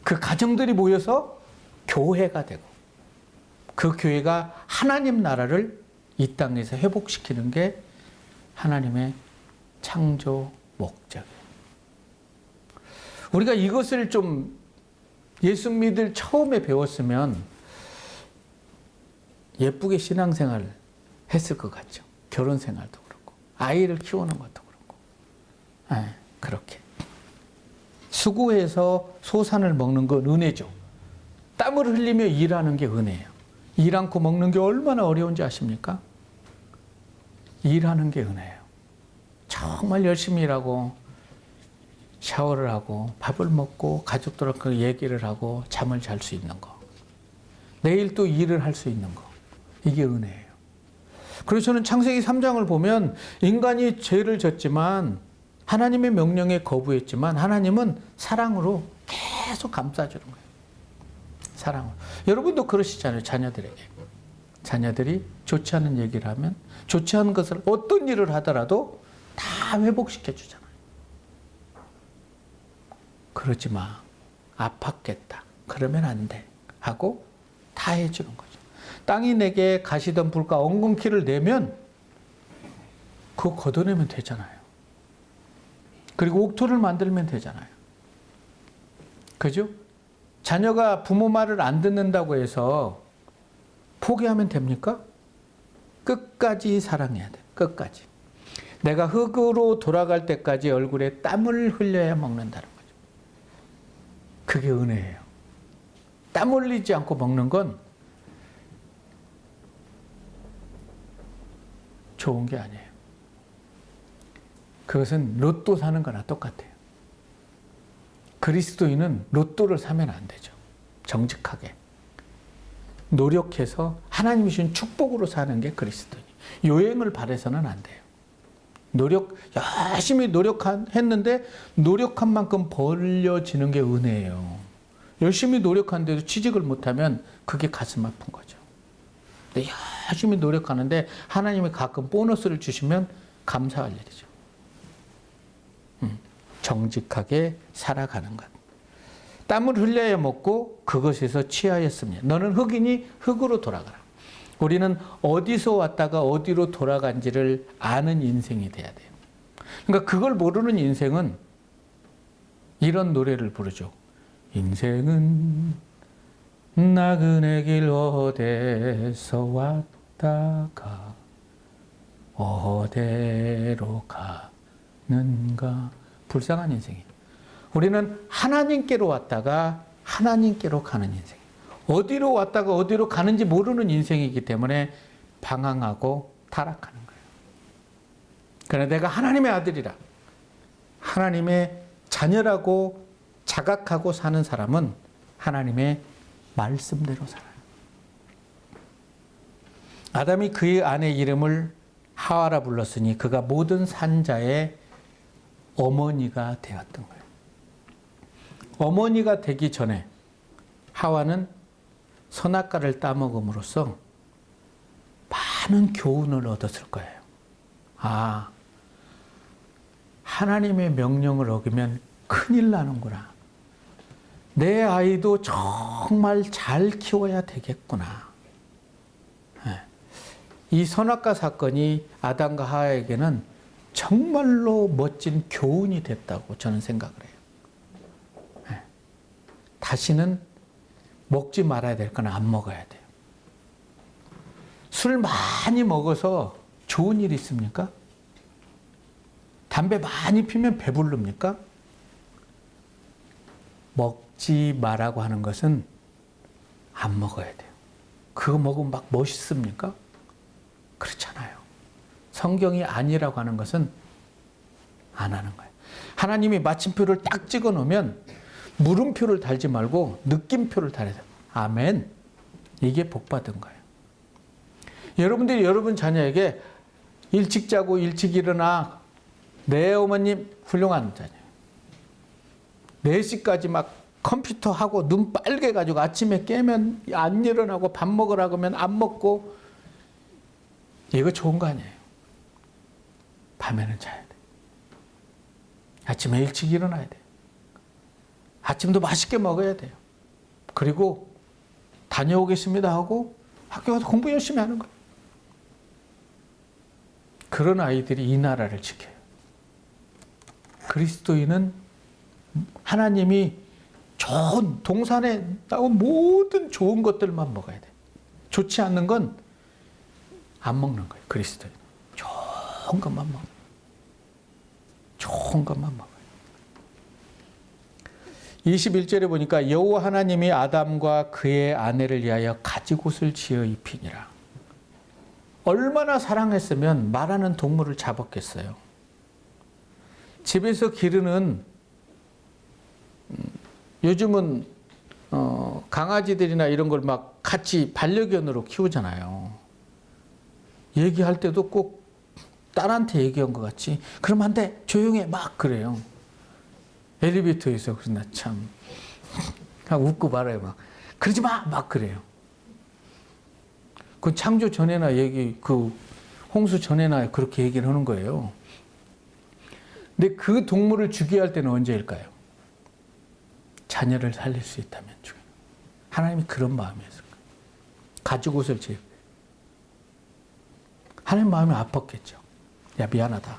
그 가정들이 모여서 교회가 되고 그 교회가 하나님 나라를 이 땅에서 회복시키는 게 하나님의 창조 목적이에요. 우리가 이것을 좀 예수 믿을 처음에 배웠으면 예쁘게 신앙생활 했을 것 같죠. 결혼 생활도 그렇고 아이를 키우는 것도 그렇고. 그렇게 수고해서 소산을 먹는 건 은혜죠. 땀을 흘리며 일하는 게 은혜예요. 일 않고 먹는 게 얼마나 어려운지 아십니까? 일하는 게 은혜예요. 정말 열심히 일하고 샤워를 하고 밥을 먹고 가족들하고 얘기를 하고 잠을 잘 수 있는 거. 내일 또 일을 할 수 있는 거. 이게 은혜예요. 그래서 저는 창세기 3장을 보면 인간이 죄를 졌지만 하나님의 명령에 거부했지만 하나님은 사랑으로 계속 감싸주는 거예요. 사랑으로. 여러분도 그러시잖아요. 자녀들에게. 자녀들이 좋지 않은 얘기를 하면 좋지 않은 것을 어떤 일을 하더라도 다 회복시켜 주잖아요. 그러지 마. 아팠겠다. 그러면 안 돼. 하고 다 해주는 거죠. 땅이 내게 가시던 불과 엉겅퀴를 내면 그거 걷어내면 되잖아요. 그리고 옥토를 만들면 되잖아요. 그죠? 자녀가 부모 말을 안 듣는다고 해서 포기하면 됩니까? 끝까지 사랑해야 돼. 끝까지. 내가 흙으로 돌아갈 때까지 얼굴에 땀을 흘려야 먹는다는 거죠. 그게 은혜예요. 땀 흘리지 않고 먹는 건 좋은 게 아니에요. 그것은 로또 사는 거나 똑같아요. 그리스도인은 로또를 사면 안 되죠. 정직하게. 노력해서 하나님이 주신 축복으로 사는 게 그리스도인. 요행을 바라서는 안 돼요. 열심히 노력했는데 노력한 만큼 벌려지는 게 은혜예요. 열심히 노력하는데도 취직을 못하면 그게 가슴 아픈 거죠. 근데 열심히 노력하는데 하나님이 가끔 보너스를 주시면 감사할 일이죠. 정직하게 살아가는 것. 땀을 흘려야 먹고 그것에서 취하였습니다. 너는 흙이니 흙으로 돌아가라. 우리는 어디서 왔다가 어디로 돌아간지를 아는 인생이 돼야 돼요. 그러니까 그걸 모르는 인생은 이런 노래를 부르죠. 인생은 나그네 길 어디서 왔다가 어디로 가는가. 불쌍한 인생이에요. 우리는 하나님께로 왔다가 하나님께로 가는 인생. 어디로 왔다가 어디로 가는지 모르는 인생이기 때문에 방황하고 타락하는 거예요. 그러나 내가 하나님의 아들이라, 하나님의 자녀라고 자각하고 사는 사람은 하나님의 말씀대로 살아요. 아담이 그의 아내 이름을 하와라 불렀으니 그가 모든 산자의 어머니가 되었던 거예요. 어머니가 되기 전에 하와는 선악과를 따먹음으로써 많은 교훈을 얻었을 거예요. 아, 하나님의 명령을 어기면 큰일 나는구나. 내 아이도 정말 잘 키워야 되겠구나. 이 선악과 사건이 아담과 하와에게는 정말로 멋진 교훈이 됐다고 저는 생각을 해요. 다시는 먹지 말아야 될 건 안 먹어야 돼요. 술 많이 먹어서 좋은 일 있습니까? 담배 많이 피면 배부릅니까? 먹지 말라고 하는 것은 안 먹어야 돼요. 그거 먹으면 막 멋있습니까? 그렇잖아요. 성경이 아니라고 하는 것은 안 하는 거예요. 하나님이 마침표를 딱 찍어 놓으면 물음표를 달지 말고 느낌표를 달아야 돼요. 아멘. 이게 복 받은 거예요. 여러분들이 여러분 자녀에게 일찍 자고 일찍 일어나. 내 어머님 훌륭한 자녀예요. 4시까지 막 컴퓨터 하고 눈 빨개 가지고 아침에 깨면 안 일어나고 밥 먹으라고 하면 안 먹고. 이거 좋은 거 아니에요. 밤에는 자야 돼. 아침에 일찍 일어나야 돼요. 아침도 맛있게 먹어야 돼요. 그리고 다녀오겠습니다 하고 학교 가서 공부 열심히 하는 거예요. 그런 아이들이 이 나라를 지켜요. 그리스도인은 하나님이 좋은 동산에 나온 모든 좋은 것들만 먹어야 돼요. 좋지 않는 건 안 먹는 거예요. 그리스도인. 좋은 것만 먹어요. 좋은 것만 먹어요. 21절에 보니까 여호와 하나님이 아담과 그의 아내를 위하여 가지옷을 지어 입히니라. 얼마나 사랑했으면 말하는 동물을 잡았겠어요. 집에서 기르는 요즘은 강아지들이나 이런 걸 막 같이 반려견으로 키우잖아요. 얘기할 때도 꼭 딸한테 얘기한 것 같이 그러면 안 돼 조용해 막 그래요. 엘리베이터에서 그래서 나 참 웃고 말아요. 막 그러지 마 막 그래요. 그 창조 전에나 그 홍수 전에나 그렇게 얘기를 하는 거예요. 근데 그 동물을 죽여야 할 때는 언제일까요? 자녀를 살릴 수 있다면 죽여요. 하나님이 그런 마음이었을 거예요. 가죽옷을 지고 하나님 마음이 아팠겠죠. 야 미안하다.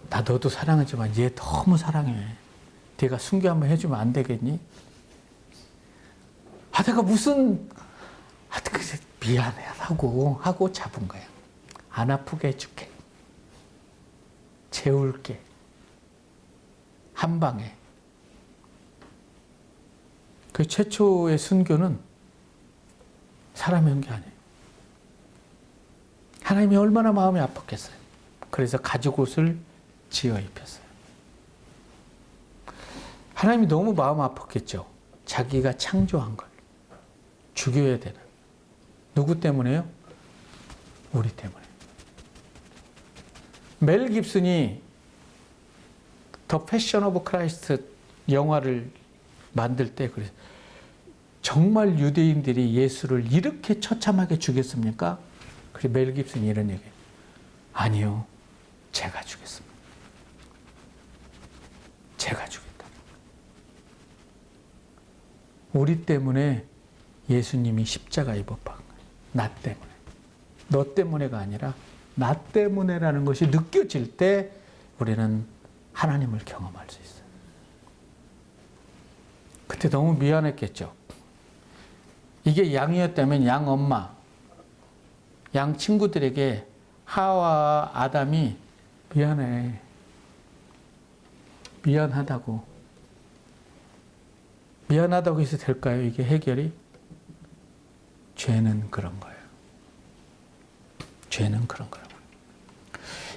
나 너도 사랑하지만 얘 너무 사랑해. 네가 순교 한번 해주면 안 되겠니? 내가 무슨 미안해 하고 잡은 거야. 안 아프게 해줄게. 재울게. 한 방에. 그 최초의 순교는 사람이 한 게 아니에요. 하나님이 얼마나 마음이 아팠겠어요. 그래서 가죽옷을 지어 입혔어요. 하나님이 너무 마음 아팠겠죠. 자기가 창조한 걸 죽여야 되는. 누구 때문에요? 우리 때문에. 멜 깁슨이 더 패션 오브 크라이스트 영화를 만들 때 그래서 정말 유대인들이 예수를 이렇게 처참하게 죽였습니까? 그래서 멜 깁슨이 이런 얘기해요. 아니요. 제가 죽였습니다. 제가 죽였다. 우리 때문에 예수님이 십자가에 못 박은 거예요. 나 때문에. 너 때문에가 아니라 나 때문에라는 것이 느껴질 때 우리는 하나님을 경험할 수 있어요. 그때 너무 미안했겠죠. 이게 양이었다면 양 엄마, 양 친구들에게 하와와 아담이 미안해. 미안하다고. 미안하다고 해서 될까요? 이게 해결이? 죄는 그런 거예요. 죄는 그런 거예요.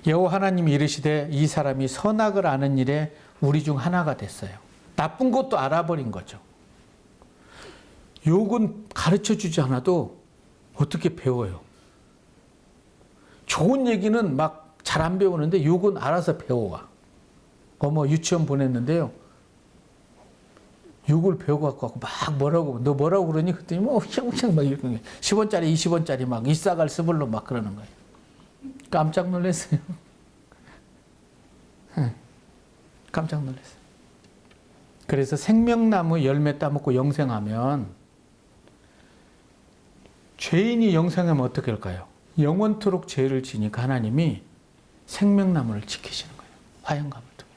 여호와 하나님이 이르시되 이 사람이 선악을 아는 일에 우리 중 하나가 됐어요. 나쁜 것도 알아버린 거죠. 욕은 가르쳐 주지 않아도 어떻게 배워요? 좋은 얘기는 막 잘 안 배우는데 욕은 알아서 배워와. 어머 유치원 보냈는데요. 욕을 배워갖고 막 너 뭐라고 그러니? 그랬더니 뭐 휘황휘황 막 이렇게 10원짜리 20원짜리 막 이싸갈 스불로 막 그러는 거예요. 깜짝 놀랐어요. 깜짝 놀랐어요. 그래서 생명나무 열매 따먹고 영생하면 죄인이 영생하면 어떻게 할까요? 영원토록 죄를 지니까 하나님이 생명나무를 지키시는 거예요. 화영감을 통해.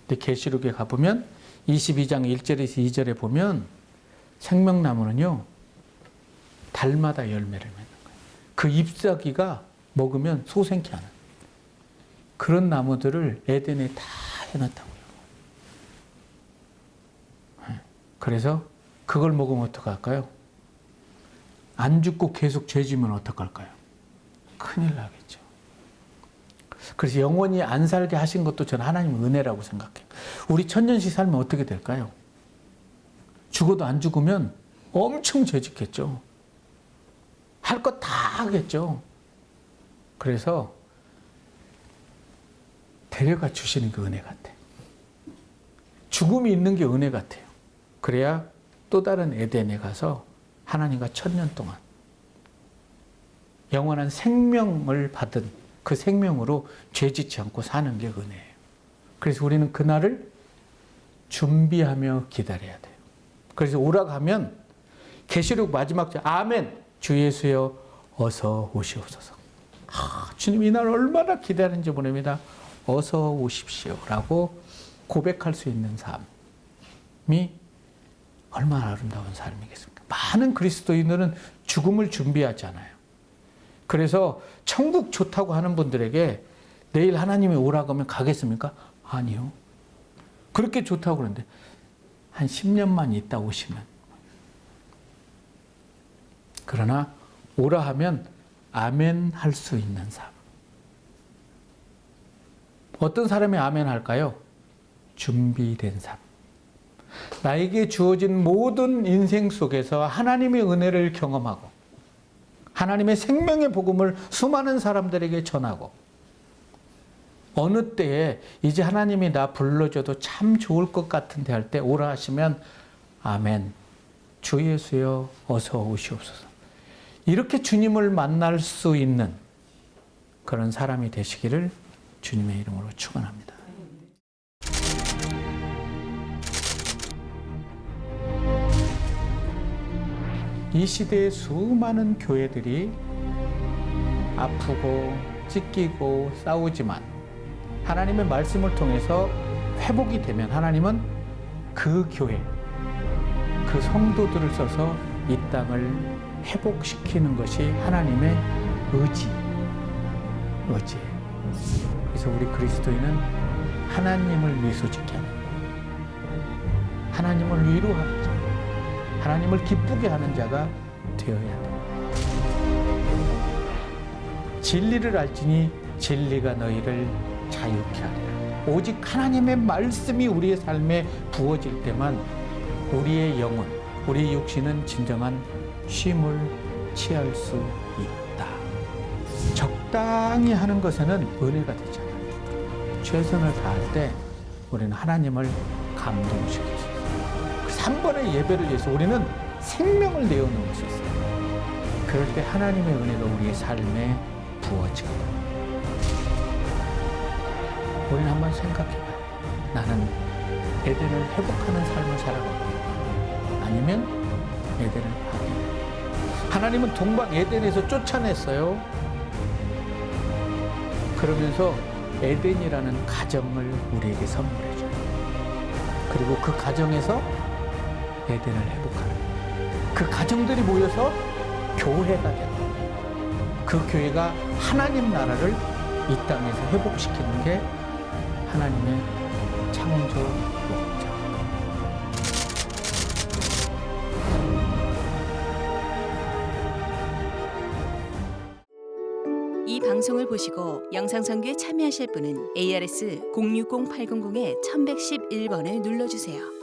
근데 계시록에 가보면 22장 1절에서 2절에 보면 생명나무는요. 달마다 열매를 맺는 거예요. 그 잎사귀가 먹으면 소생케 하는 그런 나무들을 에덴에 다 해놨다고요. 그래서 그걸 먹으면 어떡할까요? 안 죽고 계속 죄 지면 어떡할까요? 큰일 나겠죠. 그래서 영원히 안 살게 하신 것도 저는 하나님의 은혜라고 생각해요. 우리 천년씩 살면 어떻게 될까요? 죽어도 안 죽으면 엄청 죄 짓겠죠. 할 것 다 하겠죠. 그래서 데려가 주시는 게 은혜 같아요. 죽음이 있는 게 은혜 같아요. 그래야 또 다른 에덴에 가서 하나님과 1000년 동안 영원한 생명을 받은 그 생명으로 죄짓지 않고 사는 게 은혜예요. 그래서 우리는 그날을 준비하며 기다려야 돼요. 그래서 오라가면 계시록 마지막 절 아멘 주 예수여 어서 오시옵소서. 주님 이날 얼마나 기다리는지 모릅니다. 어서 오십시오 라고 고백할 수 있는 삶이 얼마나 아름다운 삶이겠습니까? 많은 그리스도인들은 죽음을 준비하지 않아요. 그래서 천국 좋다고 하는 분들에게 내일 하나님이 오라고 하면 가겠습니까? 아니요. 그렇게 좋다고 그러는데 한 10년만 있다 오시면. 그러나 오라 하면 아멘 할 수 있는 삶. 어떤 사람이 아멘 할까요? 준비된 삶. 나에게 주어진 모든 인생 속에서 하나님의 은혜를 경험하고 하나님의 생명의 복음을 수많은 사람들에게 전하고 어느 때에 이제 하나님이 나 불러줘도 참 좋을 것 같은데 할 때 오라 하시면 아멘 주 예수여 어서 오시옵소서. 이렇게 주님을 만날 수 있는 그런 사람이 되시기를 주님의 이름으로 축원합니다. 이 시대의 수많은 교회들이 아프고 찢기고 싸우지만 하나님의 말씀을 통해서 회복이 되면 하나님은 그 교회, 그 성도들을 써서 이 땅을 회복시키는 것이 하나님의 의지예요. 그래서 우리 그리스도인은 하나님을 미소짓게 하는, 하나님을 위로하는 자, 하나님을 기쁘게 하는 자가 되어야 돼. 진리를 알지니 진리가 너희를 자유케 하리라. 오직 하나님의 말씀이 우리의 삶에 부어질 때만 우리의 영혼, 우리의 육신은 진정한 쉼을 취할 수 있다. 적당히 하는 것에는 은혜가 되잖아요. 최선을 다할 때 우리는 하나님을 감동시킬 수 있어요. 그 3번의 예배를 위해서 우리는 생명을 내어놓을 수 있어요. 그럴 때 하나님의 은혜가 우리의 삶에 부어지거든요. 우리는 한번 생각해봐요. 나는 에덴을 회복하는 삶을 살아가고 아니면 에덴을 파괴해요. 하나님은 동방 에덴에서 쫓아냈어요. 그러면서 에덴이라는 가정을 우리에게 선물해줘요. 그리고 그 가정에서 에덴을 회복하는 그 가정들이 모여서 교회가 되고 그 교회가 하나님 나라를 이 땅에서 회복시키는 게 하나님의 창조 목적. 이 방송을 보시고 영상 선교에 참여하실 분은 ARS 060-800-1111번을 눌러주세요.